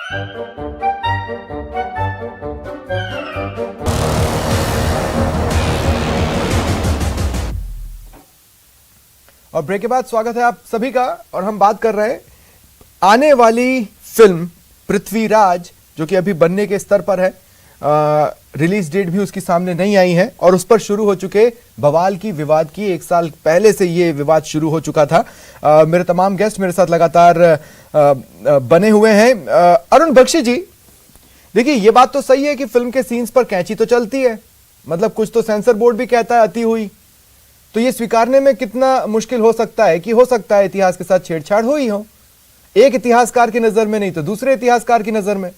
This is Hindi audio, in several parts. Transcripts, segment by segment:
और ब्रेक के बाद स्वागत है आप सभी का। और हम बात कर रहे हैं आने वाली फिल्म पृथ्वीराज, जो कि अभी बनने के स्तर पर है। रिलीज डेट भी उसकी सामने नहीं आई है और उस पर शुरू हो चुके बवाल की, विवाद की। 1 साल पहले से ये विवाद शुरू हो चुका था। मेरे तमाम गेस्ट मेरे साथ लगातार बने हुए हैं। अरुण बख्शी जी, देखिए ये बात तो सही है कि फिल्म के सीन्स पर कैंची तो चलती है, मतलब कुछ तो सेंसर बोर्ड भी कहता है अति हुई। तो ये स्वीकारने में कितना मुश्किल हो सकता है कि हो सकता है इतिहास के साथ छेड़छाड़ हुई हो, एक इतिहासकार की नजर में नहीं तो दूसरे इतिहासकार की नजर में।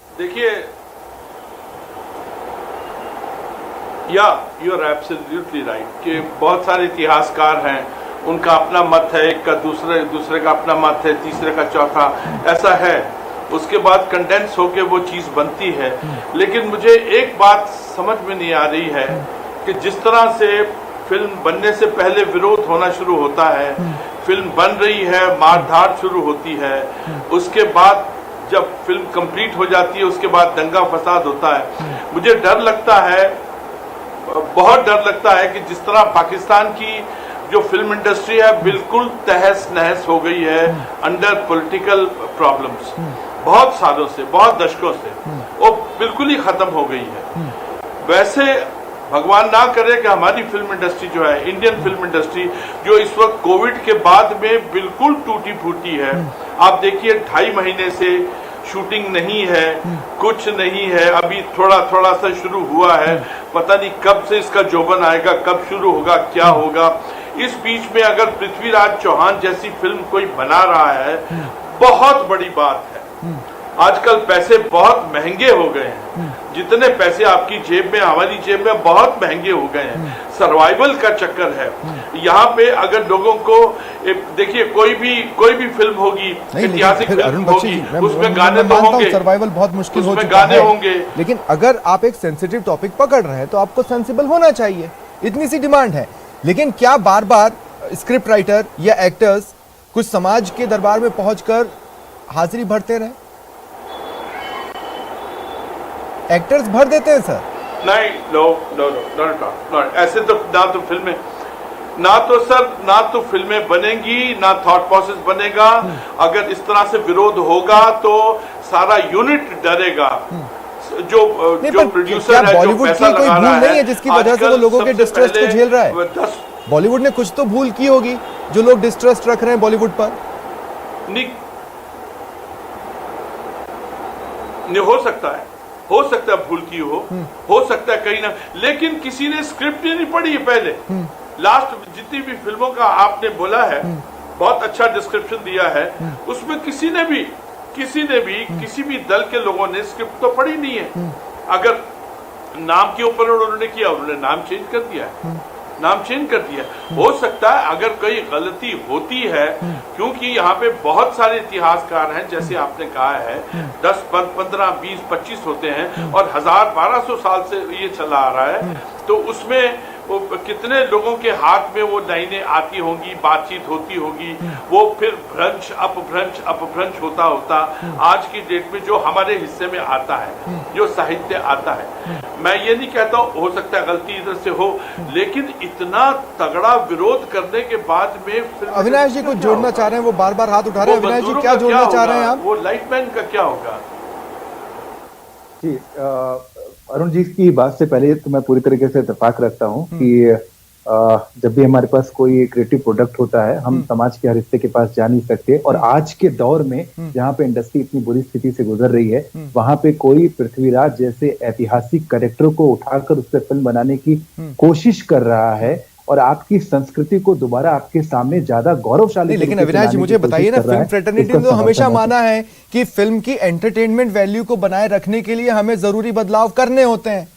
देखिए, या यू आर एब्सोल्युटली राइट कि बहुत सारे इतिहासकार हैं, उनका अपना मत है, एक का दूसरे का अपना मत है, तीसरे का चौथा, ऐसा है। उसके बाद कंडेंस होके वो चीज बनती है। लेकिन मुझे एक बात समझ में नहीं आ रही है कि जिस तरह से फिल्म बनने से पहले विरोध होना शुरू होता है, फिल्म बन रही है, मारधाड़ शुरू होती है, उसके बाद जब फिल्म कंप्लीट हो जाती है उसके बाद दंगा फसाद होता है। मुझे डर लगता है, बहुत डर लगता है कि जिस तरह पाकिस्तान की जो फिल्म इंडस्ट्री है बिल्कुल तहस नहस हो गई है अंडर पॉलिटिकल प्रॉब्लम्स, बहुत सालों से, बहुत दशकों से वो बिल्कुल ही खत्म हो गई है। वैसे भगवान ना करे कि हमारी फिल्म इंडस्ट्री जो है, इंडियन फिल्म इंडस्ट्री, जो इस वक्त कोविड के बाद में बिल्कुल टूटी फूटी है। आप देखिए 2.5 महीने से शूटिंग नहीं है, कुछ नहीं है, अभी थोड़ा थोड़ा सा शुरू हुआ है, पता नहीं कब से इसका जोबन आएगा, कब शुरू होगा, क्या होगा। इस बीच में अगर पृथ्वीराज चौहान जैसी फिल्म कोई बना रहा है, बहुत बड़ी बात है। आजकल पैसे बहुत महंगे हो गए हैं, जितने पैसे आपकी जेब में, हमारी जेब में, बहुत महंगे हो गए हैं। सर्वाइवल का चक्कर है यहाँ पे। अगर लोगों को देखिए, कोई भी फिल्म होगी, ऐतिहासिक फिल्म होगी, उसमें गाने तो होंगे, सर्वाइवल बहुत मुश्किल हो चुका गाने होंगे। लेकिन अगर आप एक सेंसिटिव टॉपिक पकड़ रहे हैं तो आपको सेंसिबल होना चाहिए, इतनी सी डिमांड है। लेकिन क्या बार बार स्क्रिप्ट राइटर या एक्टर्स कुछ समाज के दरबार में पहुंचकर हाजिरी भरते रहे? एक्टर्स भर देते हैं सर? नहीं, नो, ऐसे तो ना तो फिल्में बनेंगी, ना थॉट प्रोसेस बनेगा। अगर इस तरह से विरोध होगा तो सारा यूनिट डरेगा। जो प्रोड्यूसर है, जो पैसा लगा रहा है, जिसकी वजह से वो लोगों के डिस्ट्रस्ट को झेल रहा है। बॉलीवुड ने कुछ तो भूल की होगी जो लोग डिस्ट्रस्ट रख रहे हैं बॉलीवुड पर। नहीं हो सकता है भूल की हो सकता है कहीं ना, लेकिन किसी ने स्क्रिप्ट ही नहीं पढ़ी है पहले। लास्ट जितनी भी फिल्मों का आपने बोला है, बहुत अच्छा डिस्क्रिप्शन दिया है, उसमें किसी ने भी किसी भी दल के लोगों ने स्क्रिप्ट तो पढ़ी नहीं है। अगर नाम के ऊपर उन्होंने किया, उन्होंने नाम चेंज कर दिया है, हो सकता है अगर कोई गलती होती है, क्योंकि यहाँ पे बहुत सारे इतिहासकार हैं, जैसे आपने कहा है 10, 15, 20, 25 होते हैं और 1000-1200 साल से ये चला आ रहा है। तो उसमें वो कितने लोगों के हाथ में वो लाइनें आती होंगी, बातचीत होती होगी, वो फिर भ्रंश अपभ्रंश होता आज की डेट में जो हमारे हिस्से में आता है, जो साहित्य आता है। मैं ये नहीं कहता हो सकता है गलती इधर से हो, लेकिन इतना तगड़ा विरोध करने के बाद में अविनाश जी कुछ जोड़ना चाह रहे हैं, वो बार बार हाथ उठा रहे हैं। अविनाश जी क्या जोड़ना चाह रहे हैं आप? वो लाइटमैन का क्या होगा? जी, अरुण जी की बात से पहले तो मैं पूरी तरीके से इत्तेफाक रखता हूं कि जब भी हमारे पास कोई क्रिएटिव प्रोडक्ट होता है, हम समाज के हर हिस्से के पास जा नहीं सकते। और आज के दौर में जहाँ पे इंडस्ट्री इतनी बुरी स्थिति से गुजर रही है, वहां पे कोई पृथ्वीराज जैसे ऐतिहासिक कैरेक्टर को उठाकर उस पर फिल्म बनाने की कोशिश कर रहा है और आपकी संस्कृति को दोबारा आपके सामने ज्यादा गौरवशाली। लेकिन अविनाश जी मुझे बताइए ना, फिल्म फ्रेटर्निटी ने तो हमेशा माना है कि फिल्म की एंटरटेनमेंट वैल्यू को बनाए रखने के लिए हमें जरूरी बदलाव करने होते हैं।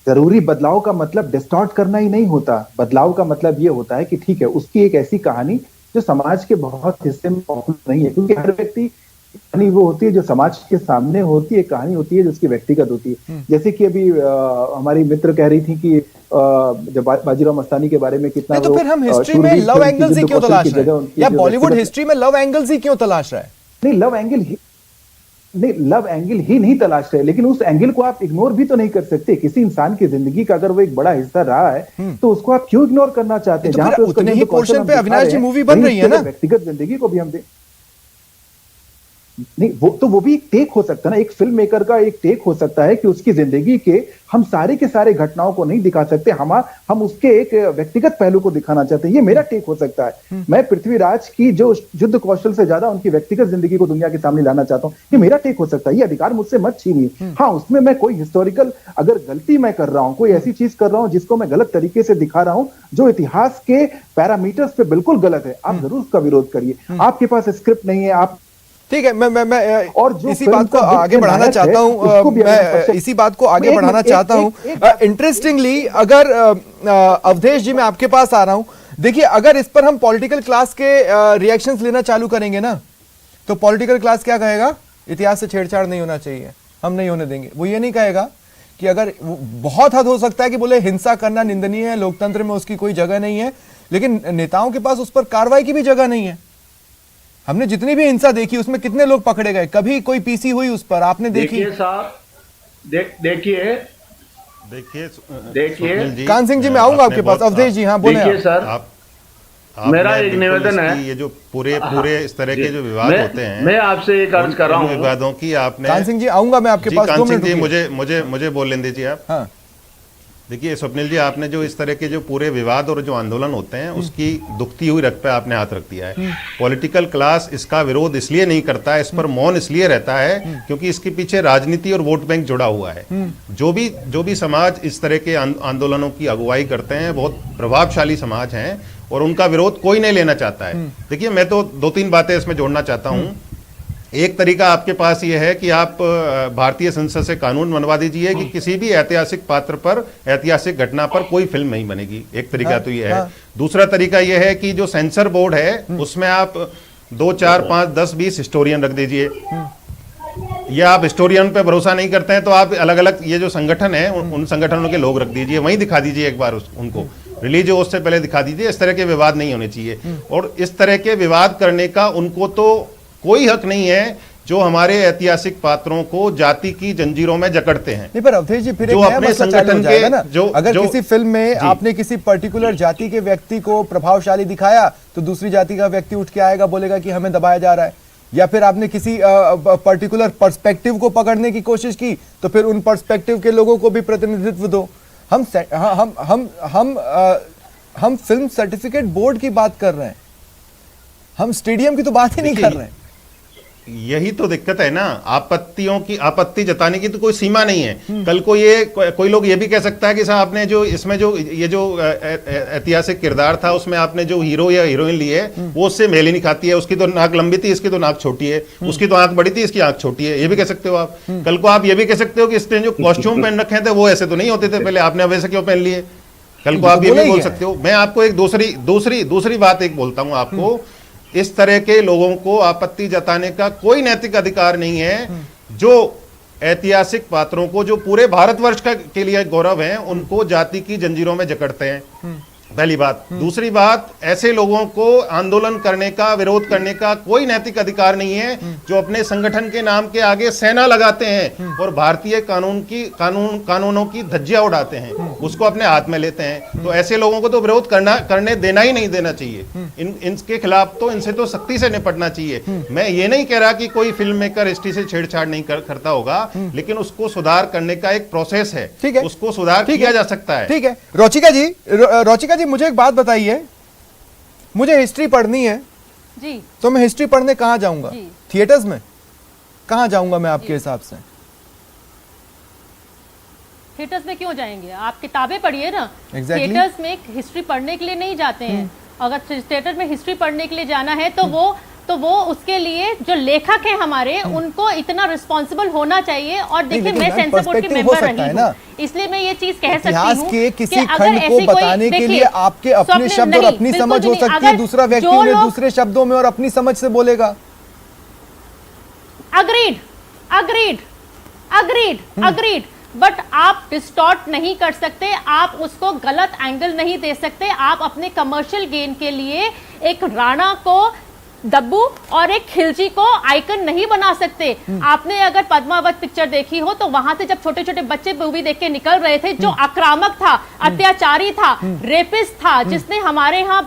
जरूरी बदलाव का मतलब डिस्टॉर्ट करना ही नहीं होता। बदलाव का मतलब ये होता है कि ठीक है, उसकी एक ऐसी कहानी जो समाज के बहुत हिस्से में पॉपुलर नहीं है, क्योंकि हर व्यक्ति कहानी वो होती है जो समाज के सामने होती है, कहानी होती है जो उसकी व्यक्तिगत होती है। जैसे कि अभी हमारी मित्र कह रही थी कि जब बाजीराव मस्तानी के बारे में कितना तो फिर हम हिस्ट्री में लव एंगल्स ही क्यों तलाश रहे हैं, या बॉलीवुड हिस्ट्री में लव एंगल्स ही क्यों तलाश रहा है? नहीं, लव एंगल ही नहीं तलाश रहे, लेकिन उस एंगल को आप इग्नोर भी तो नहीं कर सकते। किसी इंसान की जिंदगी का अगर वो एक बड़ा हिस्सा रहा है तो उसको आप क्यों इग्नोर करना चाहते हैं? जहां पे उतने ही पोर्शन पे अविनाश जी मूवी बन रही है ना, व्यक्तिगत जिंदगी को भी हम नहीं, वो भी एक टेक हो सकता है ना, एक फिल्म मेकर का एक टेक हो सकता है कि उसकी जिंदगी के हम सारे के सारे घटनाओं को नहीं दिखा सकते, हम उसके एक व्यक्तिगत पहलू को दिखाना चाहते हैं। ये मेरा टेक हो सकता है। मैं पृथ्वीराज की जो युद्ध कौशल से ज्यादा उनकी व्यक्तिगत जिंदगी को दुनिया के सामने लाना चाहता हूं। ये मेरा टेक हो सकता है, ये अधिकार मुझसे मत छीनिए। हाँ, उसमें मैं कोई हिस्टोरिकल अगर गलती मैं कर रहा हूं, कोई ऐसी चीज कर रहा हूं जिसको मैं गलत तरीके से दिखा रहा हूं, जो इतिहास के पैरामीटर्स पे बिल्कुल गलत है, आप जरूर उसका विरोध करिए। आपके पास स्क्रिप्ट नहीं है, आप ठीक है, मैं और इसी बात को आगे बढ़ाना चाहता हूं, मैं इसी बात को आगे बढ़ाना चाहता हूं। इंटरेस्टिंगली, अगर अवधेश जी मैं आपके पास आ रहा हूं, देखिए अगर इस पर हम पॉलिटिकल क्लास के रिएक्शंस लेना चालू करेंगे ना, तो पॉलिटिकल क्लास क्या कहेगा? इतिहास से छेड़छाड़ नहीं होना चाहिए, हम नहीं होने देंगे। वो ये नहीं कहेगा कि अगर बहुत हद हो सकता है कि बोले हिंसा करना निंदनीय है, लोकतंत्र में उसकी कोई जगह नहीं है, लेकिन नेताओं के पास उस पर कार्रवाई की भी जगह नहीं है। हमने जितनी भी हिंसा देखी उसमें कितने लोग पकड़े गए, कभी कोई पीसी हुई उस पर आपने देखी? देखिए साहब, देखिए कान सिंह जी, मैं आऊंगा आपके पास। अवधेश जी, हाँ बोले। देखिए सर, आप मेरा एक निवेदन है, ये जो पूरे इस तरह के जो विवाद होते हैं, मैं आपसे एक अर्ज कर रहा हूँ विवादों की आपने। कान सिंह जी, आऊंगा मैं आपके पास। कान सिंह जी, मुझे बोल लेने दीजिए आप। हाँ। देखिए स्वप्निल जी, आपने जो इस तरह के जो पूरे विवाद और जो आंदोलन होते हैं उसकी दुखती हुई रग पे आपने हाथ रख दिया है। पॉलिटिकल क्लास इसका विरोध इसलिए नहीं करता है, इस पर मौन इसलिए रहता है क्योंकि इसके पीछे राजनीति और वोट बैंक जुड़ा हुआ है। जो भी समाज इस तरह के आंदोलनों की अगुवाई करते हैं, बहुत प्रभावशाली समाज हैं और उनका विरोध कोई नहीं लेना चाहता है। देखिए, मैं तो 2-3 बातें इसमें जोड़ना चाहता हूं। एक तरीका आपके पास यह है कि आप भारतीय संसद से कानून बनवा दीजिए कि किसी भी ऐतिहासिक पात्र पर, ऐतिहासिक घटना पर कोई फिल्म नहीं बनेगी। एक तरीका तो यह है। दूसरा तरीका यह है कि जो सेंसर बोर्ड है उसमें आप 2, 4, 5, 10, 20 हिस्टोरियन रख दीजिए। या आप हिस्टोरियन पे भरोसा नहीं करते हैं तो आप अलग अलग ये जो संगठन है उन संगठनों के लोग रख दीजिए, वहीं दिखा दीजिए एक बार उनको रिलीज हो उससे पहले दिखा दीजिए। इस तरह के विवाद नहीं होने चाहिए और इस तरह के विवाद करने का उनको तो कोई हक नहीं है जो हमारे ऐतिहासिक पात्रों को जाति की जंजीरों में जकड़ते हैं। नहीं, पर अवधेश जी, फिर जो एक नया अपने मसला चालू हो संगठन जाएगा के ना। अगर किसी फिल्म में आपने किसी पर्टिकुलर जाति के व्यक्ति को प्रभावशाली दिखाया तो दूसरी जाति का व्यक्ति उठ के आएगा, बोलेगा कि हमें दबाया जा रहा है। या फिर आपने किसी पर्टिकुलर पर्सपेक्टिव को पकड़ने की कोशिश की तो फिर उन पर्सपेक्टिव के लोगों को भी प्रतिनिधित्व दो। हम फिल्म सर्टिफिकेट बोर्ड की बात कर रहे हैं, हम स्टेडियम की तो बात ही नहीं कर रहे हैं। यही तो दिक्कत है ना, आपत्ति जताने की तो कोई सीमा नहीं है। कल को कोई लोग ये भी कह सकता है कि साहब आपने जो इसमें ये जो ऐतिहासिक किरदार था उसमें आपने जो हीरो या हीरोइन लिए वो उससे मेल ही नहीं खाती है, उसकी तो नाक लंबी थी, इसकी तो नाक छोटी है, उसकी तो आंख बड़ी थी, इसकी आंख छोटी है, ये भी कह सकते हो आप। कल को आप ये भी कह सकते हो कि इसने जो कॉस्ट्यूम पहन रखे थे वो ऐसे तो नहीं होते थे पहले, आपने अब ऐसे क्यों पहन लिए। कल को आप ये भी बोल सकते हो। मैं आपको एक दूसरी बात एक बोलता हूं आपको, इस तरह के लोगों को आपत्ति जताने का कोई नैतिक अधिकार नहीं है जो ऐतिहासिक पात्रों को, जो पूरे भारतवर्ष के लिए गौरव हैं, उनको जाति की जंजीरों में जकड़ते हैं। पहली बात। दूसरी बात, ऐसे लोगों को आंदोलन करने का, विरोध करने का कोई नैतिक अधिकार नहीं है जो अपने संगठन के नाम के आगे सेना लगाते हैं और भारतीय कानूनों की धज्जियां उड़ाते हैं, उसको अपने हाथ में लेते हैं। तो ऐसे लोगों को तो विरोध करने देना ही नहीं देना चाहिए। इनके खिलाफ तो, इनसे तो सख्ती से निपटना चाहिए। मैं ये नहीं कह रहा कि कोई फिल्म मेकर हिस्ट्री से छेड़छाड़ नहीं करता होगा, लेकिन उसको सुधार करने का एक प्रोसेस है, उसको सुधार किया जा सकता है। ठीक है। रोचिका जी, मुझे एक बात बताइए, मुझे हिस्ट्री पढ़नी है जी, तो मैं हिस्ट्री पढ़ने कहां जाऊंगा? थिएटर्स में? कहां जाऊंगा मैं आपके हिसाब से? थिएटर्स में क्यों जाएंगे? आप किताबें पढ़िए ना। Exactly. थिएटर्स में हिस्ट्री पढ़ने के लिए नहीं जाते हैं। अगर थिएटर में हिस्ट्री पढ़ने के लिए जाना है तो वो उसके लिए जो लेखक हैं हमारे, उनको इतना रिस्पॉन्सिबल होना चाहिए। और देखिए, मैं सेंसर बोर्ड की मेंबर रही हूँ, इसलिए मैं ये चीज कह सकती हूँ कि किसी खंड को बताने के लिए आपके अपने शब्द और अपनी समझ हो सकती है, दूसरा व्यक्ति उन्हें दूसरे शब्दों में और अपनी समझ से बोलेगा। Agreed agreed agreed agreed, but आप डिस्टॉर्ट नहीं कर सकते, आप उसको गलत एंगल नहीं दे सकते। आप अपने कमर्शियल गेन के लिए एक राणा को दब्बू और एक खिलजी को आइकन नहीं बना सकते। आपने अगर पद्मावत पिक्चर देखी हो तो वहां से जब छोटे छोटे बच्चे मूवी देख के निकल रहे थे, जो आक्रामक था, अत्याचारी था, रेपिस्ट था, जिसने हमारे यहाँ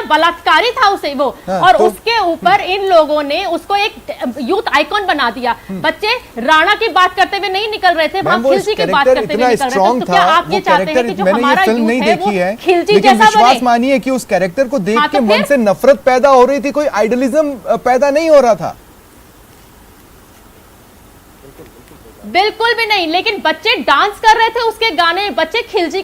बलात्कारी था उसे वो, और उसके ऊपर इन लोगों ने उसको एक यूथ आइकॉन बना दिया। बच्चे राणा की बात करते हुए नहीं निकल रहे थे, वहां खिलजी की बात करते हुए निकल रहे थे। तो क्या आप ये चाहते हैं कि जो हमारा यूथ है वो खिलजी जैसा बने? विश्वास मानिए कि उस कैरेक्टर को देख के मन से नफरत पैदा हो रही थी, कोई आइडियलिज्म पैदा नहीं हो रहा था। बिल्कुल भी नहीं, लेकिन बच्चे डांस कर रहे थे उसके गाने, बच्चे खिलजी